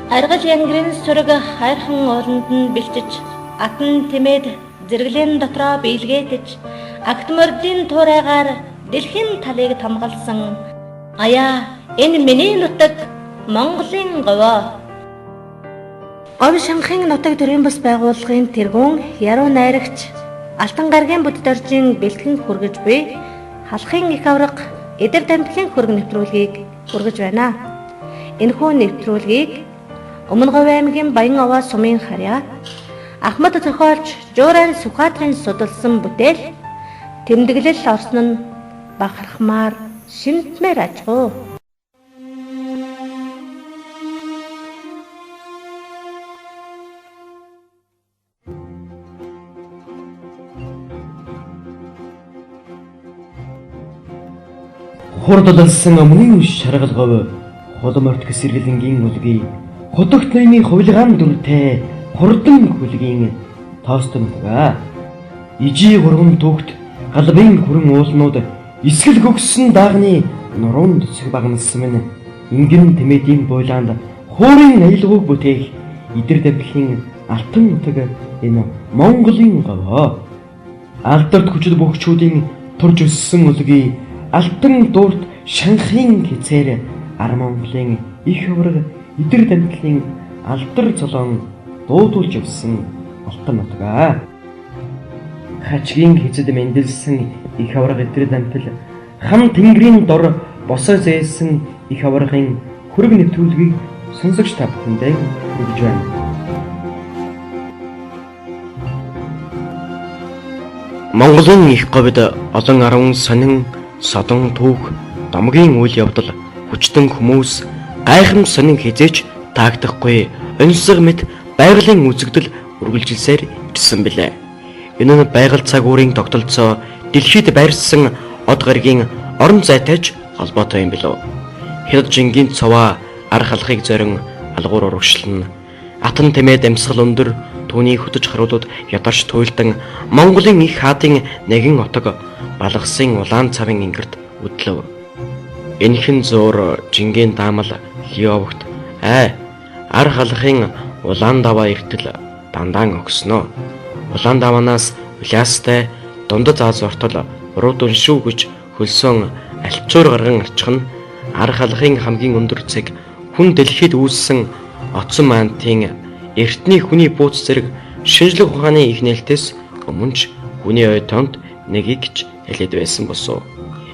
Аргал янгрын сүрэг хайрхан ууланд нь бэлчиж, атан тэмээд зэрэглэн дотроо биелгэтэж, агтмордын туурайгаар дэлхийн талыг тамгалсан аяа энэ миний нутаг Монголын говь. Говь шанхын нутаг төрийн бас байгууллагын тэргүүн яруу найрагч Алтан гарагийн бүддоржийн бэлтгэн хүргэж буй халахын их авраг эдэр дамтлын хөрг нэвтрүүлгийг хүргэж байна. Энэхүү нэвтрүүлгийг Өмнө Говь аймгийн Баян Овоо сумын харьяа Ахмад зохиолч Жуурай Сүхбаатарын судалсан бүтээл тэмдэглэл орсон нь бахархмаар шимтмээр ажгүй. Хурдалсан өмнө шаргал говь холоморт гэсэргэлэнгийн үлгий хотогт ноёны хувилгаан дүртэй хурдан хүлгийн тоостомтгаа ижи гурван түүхт галбын хүрэн уулнууд эсгэл гөгссөн даагны нуруунд цэг багнасан минь ингэн тэмээдийн буйлаанд хуурын аялгууг бүтээх идэр дамтлын алтан нутаг энэ Монголын говь. Алдарт хүчит бөхчүүдийн турж өссөн үлгий алтан дуурт шанхын хизээр Монголын их авраг идэр дамтлын алдар цолон дуудуулж явсан алтан нутгаа. Хачгийн хизэд мэндэлсэн их авраг идэр дамтал хам тэнгэрийн дор босоо зээсэн их аврагын хөрөг нэвтрүүлгийг сонсогч та бүхэндээ хүргэж байна. Монголын их говьд олон арван сонин содон түүх домгийн үйл явдал хүчтэн хүмүүс гайхам сонин хизээч таагдахгүй онцлог мэт байгалийн үзэгдэл үргэлжилсээр ирсэн билээ. Энэ нь байгаль цаг уурын тогтолцоо дэлхийд байрсан од гаригийн орон зайтайч холбоотой юм билүү. Хятад жингийн цоваа ар халахыг зорин алгуур урагшлна. Атан тэмээд амьсгал өндөр түүний хөтөж харуулууд ядарч туйлдан Монголын их хаадын нэгэн отог балгасын улаан цавын ингэрт үдлэв. Энэхэн зуур жингийн даамал Лиовогт ар халахын улаан даваа эртэл дандаан өгснө. Улаан даваанаас уляастай дундад зааз ортол урууд уншуу гэж хөлсөн альчуур гарган арчих нь ар халахын хамгийн өндөр цэг хүн дэлхийд үүссэн оцсон маантын эртний хүний бууц зэрэг шинжлэх ухааны их нээлтээс өмнө ч хүний ой томд нэгийг ч хэлээд байсан босоо.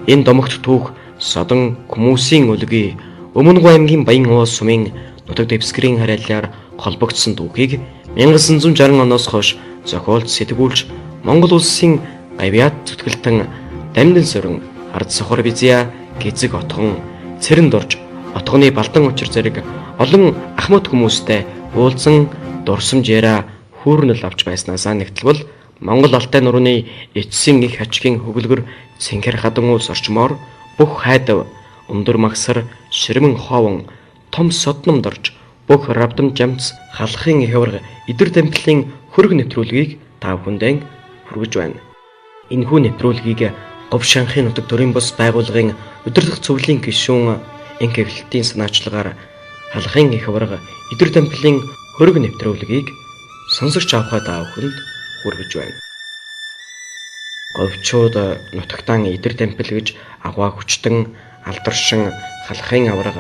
Энэ домогт түүх содон хүмүүсийн үлгий Өмнө Говь аймгийн Баян Овоо сумын нутаг дэвсгэрийн харьяалаар холбогдсон түүхийг 1960 оноос хойш зохиолж сэтгүүлж Монгол улсын гавьяат зүтгэлтэн Дамдын сөрөн ард сохор бизя гизэг отгон цэрэнд орж отгоны балдан учир зэрэг олон ахмад хүмүүстэй уулзсан дурсамжаараа хүүрнэл авч байснаасаа нэгтлбэл Монгол алтай нурууны эцсийн их хачгийн хөвлгөр цэнхэр хадан уус орчмоор бүх хайдав өндөр магсар ширмэн хоовон том содномд орж бүх равдан жамц халахын их авраг идэр дамтлын хөрөг нэвтрүүлгийг та бүхэндээ хүргэж байна. Энэхүү нэвтрүүлгийг Говь шанхын нутаг төрийн бус байгууллагын удирдах цэвэрлийн гишүүн Энх эвлэлтийн санаачлагаар халахын их авраг идэр дамтлын хөрөг нэвтрүүлгийг сонсогч авахаа та бүхэнд хүргэж байна. Говьчууд нутагтаан идэр дампил гэж аваа хүчтэн алдаршин халахын авраг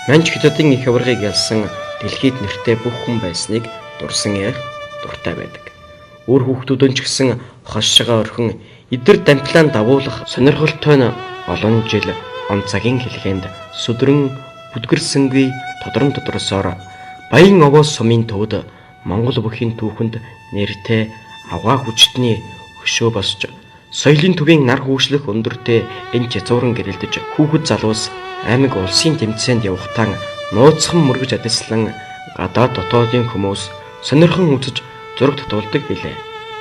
манж хятадын их аврагыг ялсан дэлхийд нэртэй бүх хүн байсныг дурсан ярих дуртай байдаг. Өөр хүүхдүүдэн ч гэсэн хошшигаа орхин идэр дамплаан дагуулах сонирхолтой нь олон жил он цагийн хэлхээнд сүдрэн бүдгэрсэнгүй тодорсоор Баян Овоо сумын төвд Монгол бүхийн түүхэнд нэртэй аваа хүчтний хөшөө босч соёлын төвийн нар хүүшлэх өндөртэй энэ жазууран гэрэлдэж хүүхэд залуус аймаг улсын тэмцээнд явахтаа нууцхан мөргөж адислан гадаад дотоодын хүмүүс сонирхон үзэж зураг татуулдаг билээ.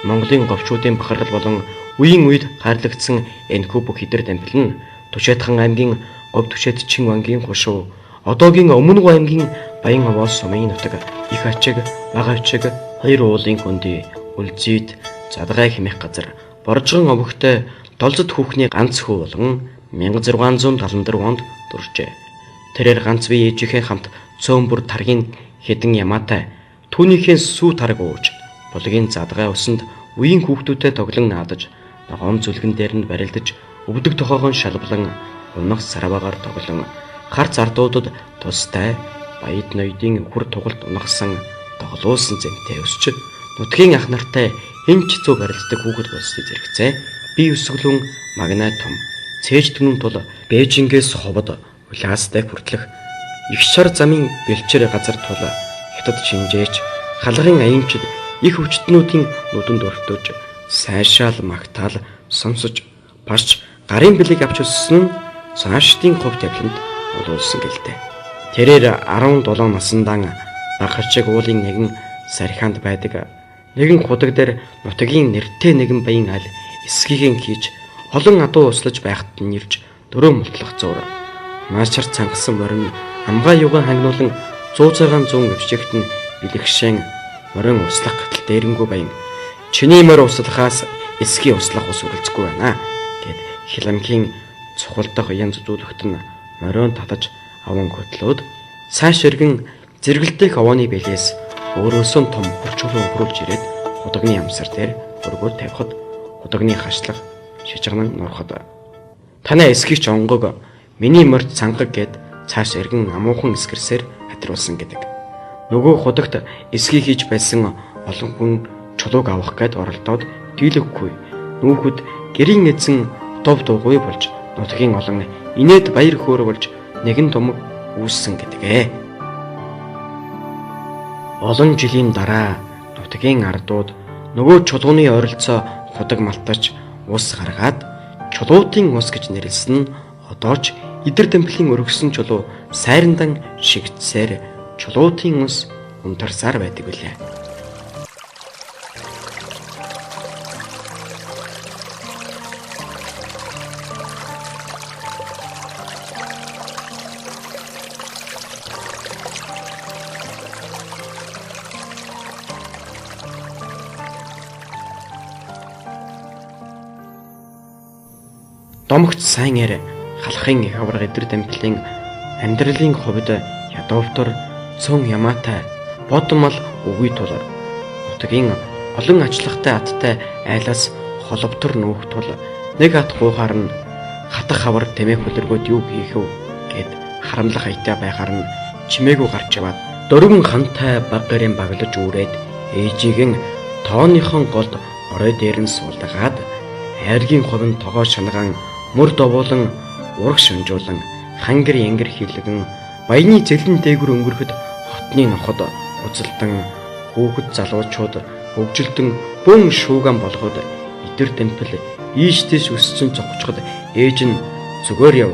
Монголын говьчуудын бахархал болон үеийн үед хайрлагдсан энэхүү бүх идэр дампил нь Түшээдхан аймгийн Говь Түшээдчин бангийн хушуу одоогийн Өмнө Говь аймгийн Баян Овоо сумын нутаг их ачиг бага ачиг хоёр уулын хөндий үлзийд задгай хэмэх газар боржгон овогтой толзод хүүхний ганц хүү болон 1674 онд дүржээ. Тэрээр ганц бие ээжийнхээ хамт цөөн бүр таргийн хэдэн ямаатай түүнийхээ сүү тараг ууж булгийн задгай усанд үеийн хүүхдүүдэд тоглон наадаж ногоом зүлгэн дээр нь барилдаж өвдөг тохоогон шалблан унах сарвагаар тоглон харц ардуудад тустай баяд ноёдын хүр тугалт унахсан тоглуулсан зэнтэй өсч нутгийн ах нартай хинч зүү барилддаг хүүхэд болсны зэрэгцээ би өсгөлөн магнай том цээж түмэн тул Бээжингээс ховод Улаастай хүртэлх их шар замын бэлчээр газар тул хятад шинжээч халгын аянчид их өвчтнүүдийн нүдэнд өртөж сайшаал магтаал сонсож барч гарын бэлэг авч өссөн нь цаашдын хов тавиланд олуулсан гэлтэй. Тэрээр 17 насндаа багчиг уулын нэгэн сархианд байдаг. Нэгэн худаг дээр нутгийн нэртэй нэгэн баян аль эсгийгэн хийж олон адуу услаж байхад нь нэрж дөрөө мултлах зуур. Маачар цангасан морин амгаа юган хагнуулан 100 цагаан өвчигт нь бэлэгшэн морин услах гатал дээрэнгүү баян. Чиний морь услахаас эсгийн услах ус үргэлзэхгүй байна гэд хиламхийн цухалдах янз зүйлэгт нь морион татаж аван хөтлөөд цааш иргэн зэрэгэлдэх овооны бэлээс өөрөөсөө том хурцлуу хөрүүлж ирээд худагны амсар дээр өргөөр тавихад худагны хашлах шижигнан нурхад танай эсгийч онгог миний морьт цангаг гэд цааш иргэн амуухан эсгэрсээр хатруулсан гэдэг. Нөгөө худагт эсгий хийж байсан олон хүн чулууг авах гээд оролдоод дийлэггүй нүүхэд гэрийн эзэн дов дугуй болж нутгийн олон инээд баяр хөөр болж нэгэн томог үүссэн гэдгээ. Олон жилийн дараа нутгийн ардууд нөгөө чулууны ойролцоо худаг малтаж ус гаргаад чулуутын ус гэж нэрлсэн нь одоо ч Идэр темплийн өргөсөн чулуу сайрандан шигдсээр чулуутын ус унтарсаар байдаг билээ. Домогт сайн ярэ халахын их авраг Идэр темплийн амьдралын хувьд ядовтор цөн ямаатай бодмал үгүй тул нутгийн олон ажлагтай аттай айлаас холбтор нүүх тул нэг ат гуйхаар нь хатах хавар тэмээх хөдөргөөд юу хийх вэ гэд харамлах хаятай байхаар нь чимээгүй гарч яваад дөрвөн хантай баг гэрийн баглаж үүрээд ээжигийн тооныхон голд орой дээр нь суулгаад хайргийн хувин тогоо шангаан мөр довоолон ураг шунжуулан хангэр янгэр хилгэн баяны зэлэн дээгүр өнгөрөхөд хотны ноход узалдан хүүхэд залуучууд хөгжилтөн бөн шууган болгоод Идэр темпл ийштэйш өссөн цогцоход ээж нь зүгээр яв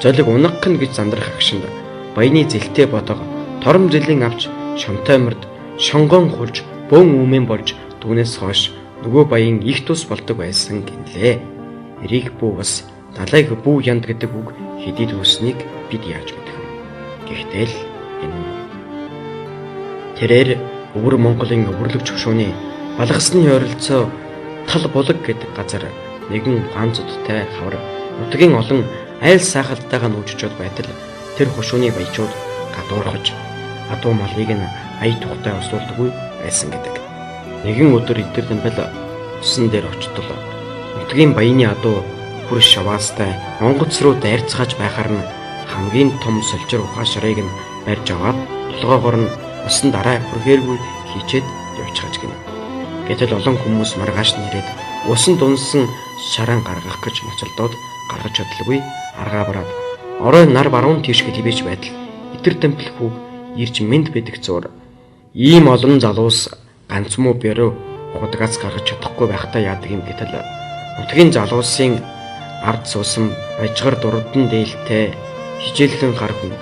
золиг унагхна гэж зандрах агшинд баяны зэлтэй бодоо тором зэлийн авч шонтой мөрд шонгон хурж бөн үмэн болж түүнээс хойш нөгөө баян их тус болдог байсан гинлээ. Эрийг бүү бас далайг бүү янд гэдэг үг хэдий төснийг бид яаж мэдэх вэ? Гэхдээ л энэ тэрээр өвөр Монголын өвөрлөгч хушууны балгасны ойролцоо тал булаг гэдэг газар нэгэн ганцудтай хавар нутгийн олон айл сайхалтайгаа нүүжчод байтал тэр хушууны баячууд гадуурхаж адуу малыг нь ая тухтай усуулдаггүй байсан гэдэг. Нэгэн өдөр Идэр темпл усан дээр очтол нутгийн баяны адуу бүр шаваастай онгоц руу дайрцгааж байхаар нь хамгийн том солжир ухаашрыг нь барьж аваад толгоогоор нь усан дараа хүрхээргүй хийчээд явчихаж гинэ. Гэтэл олон хүмүүс маргааш нэрээд усан дунсан шаран гаргах гэж ноцолдоод гаргаж чадлагүй аргаа бараад орой нар баруун тийшгээ тивэж байтал Идэр темпл хүүг ирж мэд бэдэг зуур. Ийм олон залуус ганц муу бэрөө худгаас гаргаж чадахгүй байхдаа яадаг юм гэтэл нутгийн залуусын ард суусан ажгаар дурдан дээлтэй хижээлэн гар хүн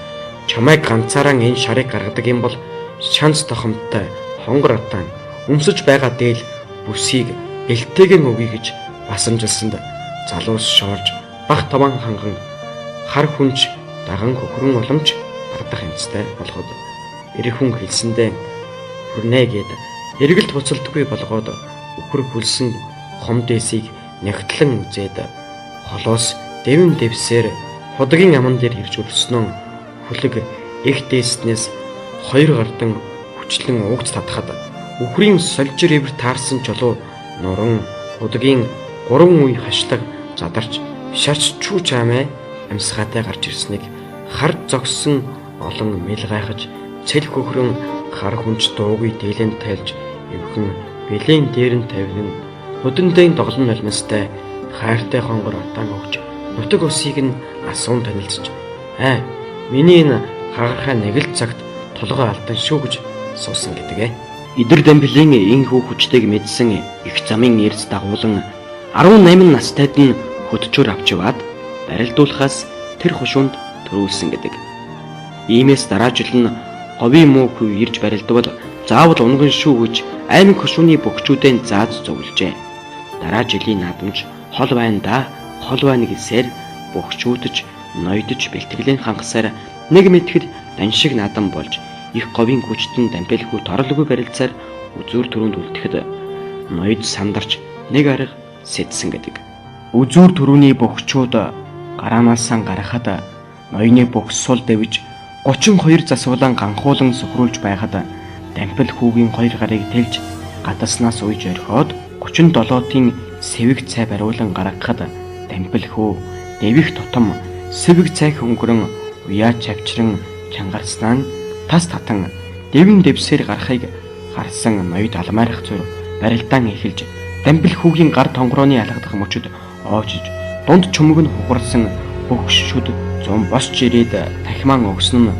чамайг ганцаараа энэ шарыг гаргадаг юм бол шанс тохомтой хонгор атан өмсөж байгаа дээл бүсийг элтэйгэн өгье гэж басамжилсанд залуус шоорж бах таван ханган хар хүнч даган хөхрөн уламж бардах юмцтай болгоод эрх хүн хэлсэндээ хүрнэ гэд эргэлт буцалтгүй болгоод өхөр хүлсэн хом дэсийг нягтлан үзээд холоос дэвэн дэвсээр худгийн аман дээр ирж өрснөө хүлэг их дээснээс хоёр гардан хүчлэн уугц татахад үхрийн сольжир ивэр таарсан чулуу нуран удгийн 3 үе хашлаг задарч шарч чүү чамээ амьсгаатай гарч ирснийг хард зогссон олон мэл гайхаж цэл хөхрөн хар хүнч дуугүй дээлэн тайлж эвхэн бэлэн дээр нь тавигн нүдэндээ доглон нулимстай хайртай хонгор атан өгч нутаг усыг нь асуун танилцж миний энэ хагархай нэг л цагт толгой алдан шүү гэж суусан гэдэг. Идэр дамбилын энхүү хүчтэйг мэдсэн их замын эрс дагуулan 18 настайд нь хөтчөр авч яваад барилдуулахаас тэр хушуунд төрүүлсэн гэдэг. Иймээс дараа жил нь говийн муу хүү ирж барилдвал заавал унган шүү гэж аймаг хушууны бөхчүүдэн зааж зөвлөжээ. Дараа жилийн наадамж хол байна гэсээр бөхчүүдж ноёдож бэлтгэлэн хангасаар нэг мэтгэд даншиг наадам болж их говийн хүчтэн дампилгүй торлогүй барилцаар үзүүр төрөнд үлдэхэд ноёд сандарч нэг арга сэтсэн гэдэг. Үзүүр төрөний бөхчүүд гараанаасаа гарахад ноёны бөхс сул дэвж 32 засвалан ганхуулан сөхрүүлж байхад дампил хүүгийн 2 гарыг тэлж гадаснаас уйж орхиод 37-ийн сэвэг цай бариулан гаргахад дампил хүү дэвих тутам сэвэг цай хөнгөрөн уяа чавчран чангарснаа тас татан дэвэн дэвсээр гарахыг харсан ноёд алмаарх зүр барилдаан эхэлж дампил хүүгийн гар тонгорооны алгадах мөчөд оожиж дунд чөмөг нь хугарсан бөхшүүд зам босч ирээд тахиман өгсөн нь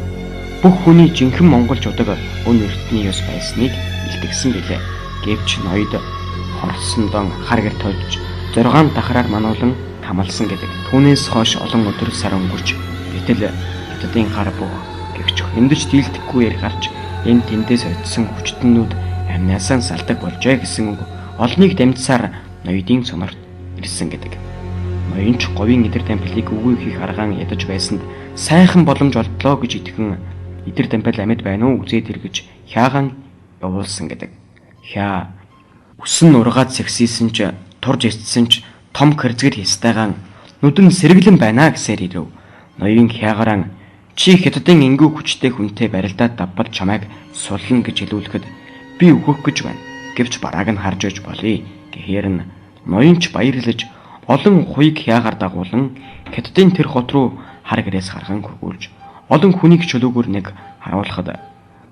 бүх хүний жинхэнэ монголч удаг өн эртний ёс байсныг илтгэсэн билээ. Гэвч ноёд хорсон дон харгэр тольж 6 дахраар мануулан хамалсан гэдэг. Түүнээс хойш олон өдөр сар өнгөрч гэтэл хятадын гар бүх гэвч хэмдэж дийлдэхгүй ярь гарч энэ тэндээс очисон хүчтэнүүд амнаасаа салдаг болжээ гэсэн үг олныг дамжсаар ноёдын сонорт ирсэн гэдэг. Ноёнч говийн идэр дампилыг үгүй хийх аргаан ядаж байсанд сайхан боломж олдлоо гэж итгэн идэр дампил амьд байна уу үзээд эргэж хяагаан явуулсан гэдэг. Хяа үсэн ургаад сэгсийсэн ч турж эцсэн ч том хэрзгэр хийстайгаан нүдэн сэргэлэн байна гэсээр ирэв. Ноён хяагараа чи хятадын энгүү хүчтэй хүнтэй барилдаад давбал чамайг сулна гэж хэлүүлэхэд би өгөх гэж байна. Гэвч барааг нь харж иж болъё гэхээр нь ноёнч баярлаж олон хуйг хяагаар дагуулan хятадын тэр хот руу хар гэрээс харган хөргүүлж олон хүнийг чөлөөгөр нэг харуулхад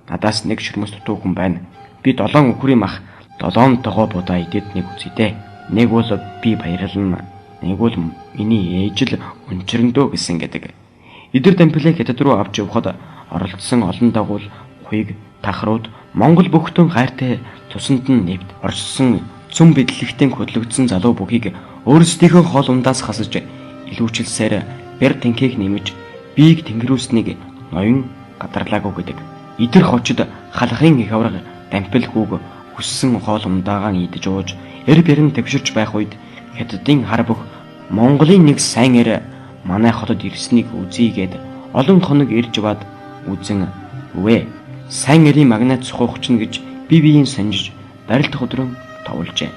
надаас нэг ширмэс дутуу хүн байна. Би 7 үхрийн мах 7 тогоо будаа идэд нэг үзьдээ. Нэг бол би баярлна. Нэг бол миний ээж л өнчрөндөө гэсэн гэдэг. Идэр дампилыг хятад руу авч явхад оролцсон олон дагуул хуйг тахрууд Монгол бүхтэн гайртай тусанд нь нэвд орчсон цөм бидлэгтэн хөдлөгдсөн залуу бүхийг өөрсдийнхөө хоол ундаас хасаж илүүчилсээр бэр тэнхийг нэмж биеиг тэнгэрүүлснийг ноён гадарлаагүй гэдэг. Идэр хочд халахын их авраг дампил хүүг хүссэн хоол ундаагаан идэж ууж эр бэрэн төвшөрч байх үед хятадын хар бүх Монголын нэг сайн эр манай хотод ирснийг үзьгээд олон хоног ирж бад үзэн үвэ сайн эрийн магнат сухухчин гэж биеийн санжиж барилдах өдрөө товолжээ.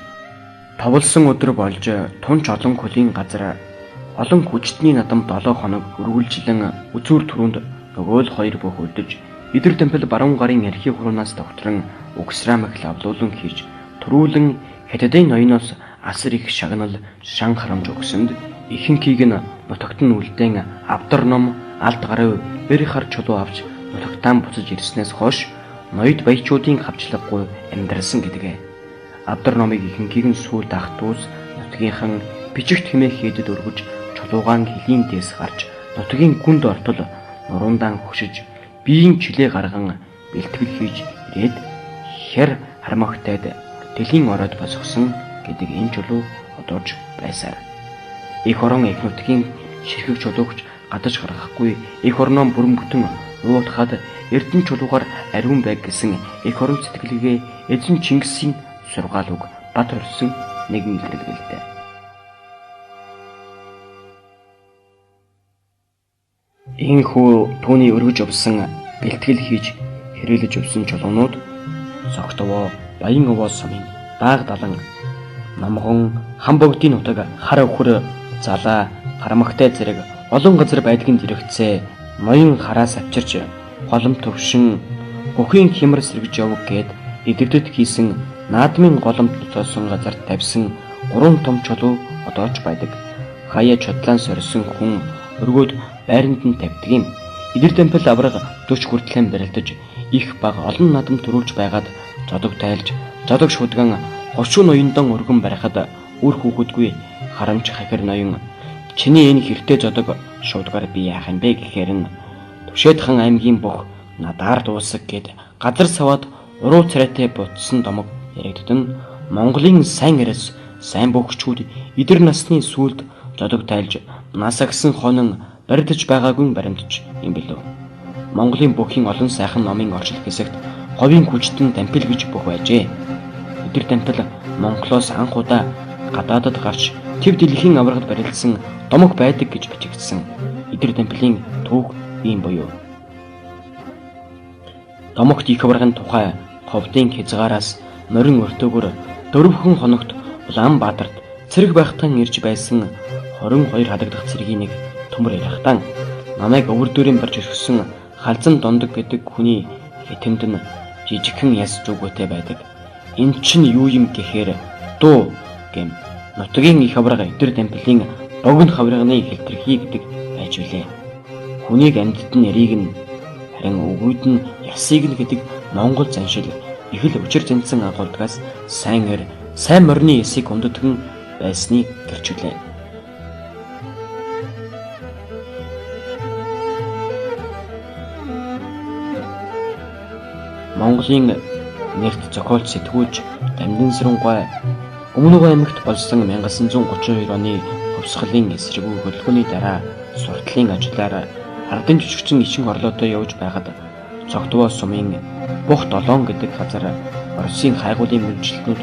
Товолсон өдөр болж тунч олон хөлийн газар олон хүчтний надам 7 хоног өргүүлжлэн үзүүр түрүүнд нөгөө л 2 бүх үлдэж идэр дампил баруун гарын архи хуруунаас тогтрон угсраамх лавлуулан хийж төрүүлэн хятадын ноёноос асар их шагнал шан харамж өгсөнд ихэнхийг нь нутагт нь үлдэн авдар ном алд гарав бэр хар чулуу авч нутагтаа буцаж ирснээс хойш ноёд баячуудын хавчлаггүй амьдрсан гэдэг. Авдар номыг ихэнхийг нь сүүл дахтуус нутгийнхан бичигт хэмээх хийдэд өргөж чулуугаан хөлийн дэс гарч нутгийн гүнд ортол нуруундаа хөшиж биеийн чилээ гарган бэлтгэл хийж ирээд хэр харамгтайд тэлийн ороод босгосон гэдэг энэ чулуу одоож байсаар их орон их нутгийн ширхэг чулуугч гадаж гаргахгүй их орноо бүрэн бүтэн уутахад эрдэн чулуугаар ариун байг гэсэн их орон сэтгэлгээ эзэн Чингисийн сургаал үг бат орсон нэгэн илэргэлтэй. Ийхүү түүний өргөж явсан бэлтгэл хийж хэрэлж явсан чулуунууд согтовоо баян овоо сумын баг далан намгон хам богдын нутаг хар өхөр залаа харамгтай зэрэг олон газар байдгийн зэрэгцээ ноён хараас авчирч голом төвшин бүхийн хямар сэргэж яваг гээд эдэрдэд хийсэн наадмын голомт цоосон газарт тавьсан 3 том чулуу одоо ч байдаг. Хаяа чодлаан сорьсон хүн өргөөд байранд нь тавьдаг юм. Идэр темпл авраг 40 хүртлэн барилдаж их баг олон надам төрүүлж байгаад зодог тайлж, зодог шүдгэн хошуу ноёндон өргөн барихад үр хүүхэдгүй харамж хахир ноён чиний энэ хэртэй зодог шуудгаар би яах юм бэ гэхээр нь Түшээдхан аймгийн бүх надаар дуусаг гэд газар саваад уруу царайтай бутсан домог яригдтэн Монголын сайн эрэс сайн бөхчүүд идэр насны сүлд зодог тайлж насагсан хонон барьдаж байгаагүй баримтж юм билүү. Монголын бүхийн олон сайхан номын оршил хэсэгт говийн хүчтэн дампил гэж бүх байжээ. Идэр дампил Монголоос анх удаа гадаадад гарч төв дэлхийн аврагад барилдсан домог байдаг гэж бичигдсэн. Идэр дампилын түүх ийм буюу. Домогт их аврагын тухай ховдын хязгаараас морин өртөөгөр 4 хоногт Улаанбаатарт цэрэг байхтан ирж байсан 22 халагдах цэргийн нэг төмөр ярахтан намайг өвөр дөрийн барж өсгсөн халзан дондог гэдэг хүний хитэнд нь жижигхэн яс зүгөөтэй байдаг. Энд чинь юу юм гэхээр дуу гэм нутгийн их авраг идэр дампилын богино хаврагны хэлтэрхий гэдэг байж үлээ. Хүнийг амьдд нь нэрийг нь харин өгөөд нь ясыг нь гэдэг монгол заншил их л учир зэнцэн агуулдгаас сайн морины ясыг хүндэтгэн байсныг гэрчүүлээ. Монголын нэрт зохиолч сэтгүүлч Дамдинсран гой Өмнөг аймагт болсон 1932 оны хувьсгалын эсрэгүү хөдөлгөөний дараа суртлын ажлаар ардын жижигчин ичэн орлоодоо явж байхад цогтвоо сумын Бух 7 гэдэг газар Оросын хайгуулын мэргэжилтнүүд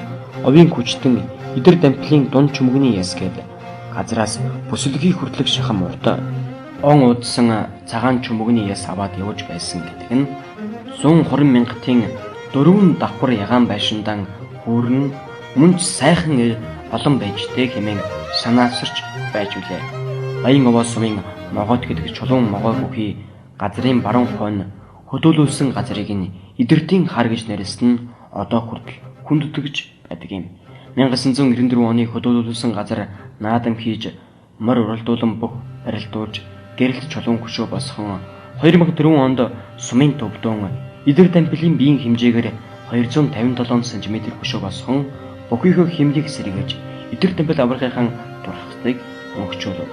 овийн хүчтэн идэр дамплын дунд чүмгний яс гэдэг газраас бүсэлгийн хүртлэг шахам урд он удсан цагаан чүмгний яс аваад явж байсан гэдэг нь 120 мянгатын 4 давхар ягаан байшиндан хүүрэн мөн ч сайхан олон байжтэй хэмээн санаасарч байж үлээ. Баян овоо сумын могоод гэдэг чулуун могоо бүхий газрын баруун хойно хөдөөлүүлсэн газрыг нь идэртийн хар гэж нэрлсэн нь одоо хүртэл хүндэтгэж байдаг юм. 1994 оны хөдөөлүүлсэн газар наадам хийж морь уралдуулан бүх барилдуулж гэрэлт чулуун хөшөө босхон 2004 онд сумын төвдөн идэр дампилын биеийн хэмжээгээр 257 см хөшөө босхон бүхийхөө хэмжээг сэргээж идэр дампил аврагынхан дурхтыг өнгөчүүлв.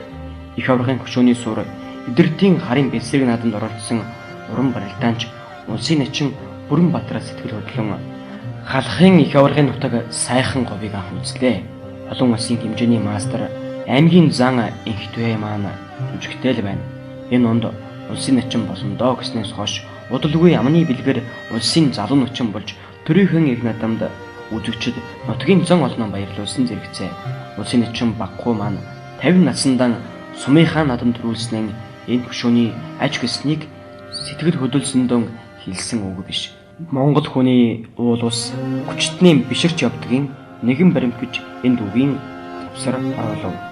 Их аврагын хөшөөний сур идэртийн харын бэлсэг наадамд оролцсон уран барилдаанч Улсын начин Бүрэн Батраас сэтгэл хөдлөн халахын их аврагын нутаг сайхан говийг анх үзлээ. Олон улсын хэмжээний мастер аймгийн зан инхтвэ маань жүжигтэй л байна. Энэ онд Улсын начин болондоо гэснээс хойш удалгүй амны бэлгээр улсын залуу начин болж төрийнхэн их надамд үзэгчд нутгийн зан олноо баярлуулсан зэрэгцээ. Улсын начин Баггүй маань 50 насндаа сумынхаа надамд төрүүлсэн энэ хөшөөний аж гэснийг сэтгэл хөдлөлсөндөө хэлсэн үг биш. Монгол хүний уул ус хүчтний биширч явдгийн нэгэн баримт гэж энд үгийн тавсар оруулав.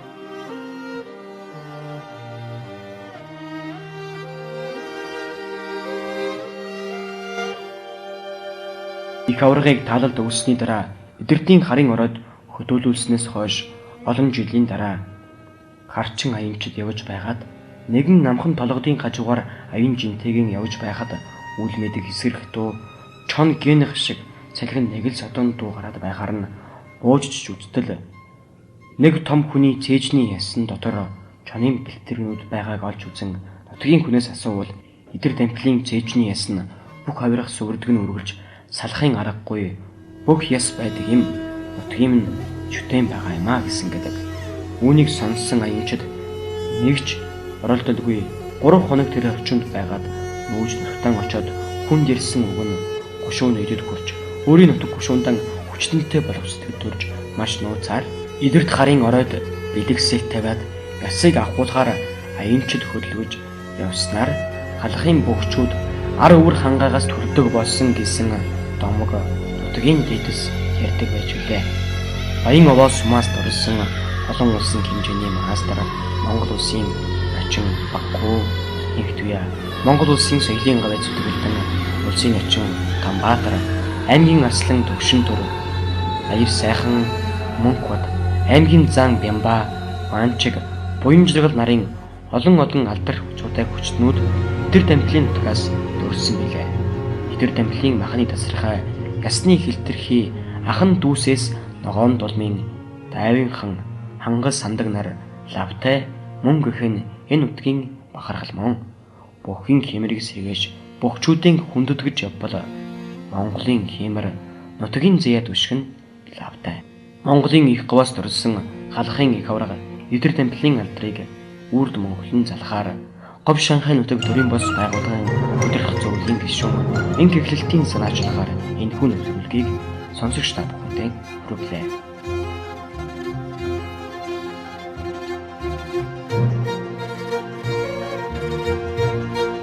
Их аврагыг таалалд өгсөний дараа эдэртийн харын ороод хөдөөлүүлснээс хойш олон жилийн дараа харчин аянчид явж байгаад нэгэн намхан толгодын хажуугаар аян жинтэйгэн явж байхад үл мэдэг эсрэх дуу чон гэнх шиг цалхин нэг л содон дуу гараад байхаар нь буужж үздэл нэг том хүний цээжний ясан дотор чонын бэлтэрнүүд байгааг олж үзэн нутгийн хүнээс асуувал идэр дамплын цээжний ясан бүх хавирах сүвэрдэг нь үргэлж салахын аргагүй бүх яс байдаг юм нутгийн нь чүтэн байгаа юм а гэсэн гэдэг. Үүнийг сонссон аянчид нэгж оролдолгүй 3 хоног тэр орчинд байгаад нүүж нутгаан очоод хүнд ирсэн үг нь гушуун нэдэд хүрч өөрийн нутаг гушуундан хүчтэнтэй боловсдгийг төрж маш нууцаар идэрт харын оройд бэлэгсэл тавиад ясыг авахулахаар аянчид хөдөлгөж явснаар халахын бөхчүүд ар өвөр хангаагаас төрдөг болсон гэсэн домог нутгийн дэдэс ярьдаг байж үлээ. Баян овоо сумаас дорсон олон улсын хэмжээний мастер Монгол улсын начин Баггүй Нэгтвэ. Монгол улсын соёлын гавь зүтгэлтэн улсын очин Ганбаатар, аймгийн арслан Төвшин Түр, Аяр сайхан Мөнхбат, аймгийн зан Бямба, Манчиг, буян жаргал нарын олон алдар хүчтэй хүчтнүүд тэр тамхилын нутгаас дөрсөн билээ. Тэр тамхилын махны тасархай ясны хилтерхий ахан дүүсээс ногоон дулмын дайвын хан хангас сандаг нар лавтай мөн гэх нь энэ нутгийн бахархал мөн. Бүхин хэмэрэг сэргээж бөхчүүдийн хүндэтгэж явбал Монголын хэмэр нутгийн зэяд өшгөн лавтай. Монголын их гаваас дурсан халахын их авраг эдэр тамхилын алдрыг үрд Монголын залхаар говь Шанхай нутаг төрийн бос байгууллагын өдөрх зөвлөлийн гишүүн энэ гэхлэлтийн санаачлагаар энэ хүн нөлөөллийг сонсогч та бүхэнд хүргэлээ.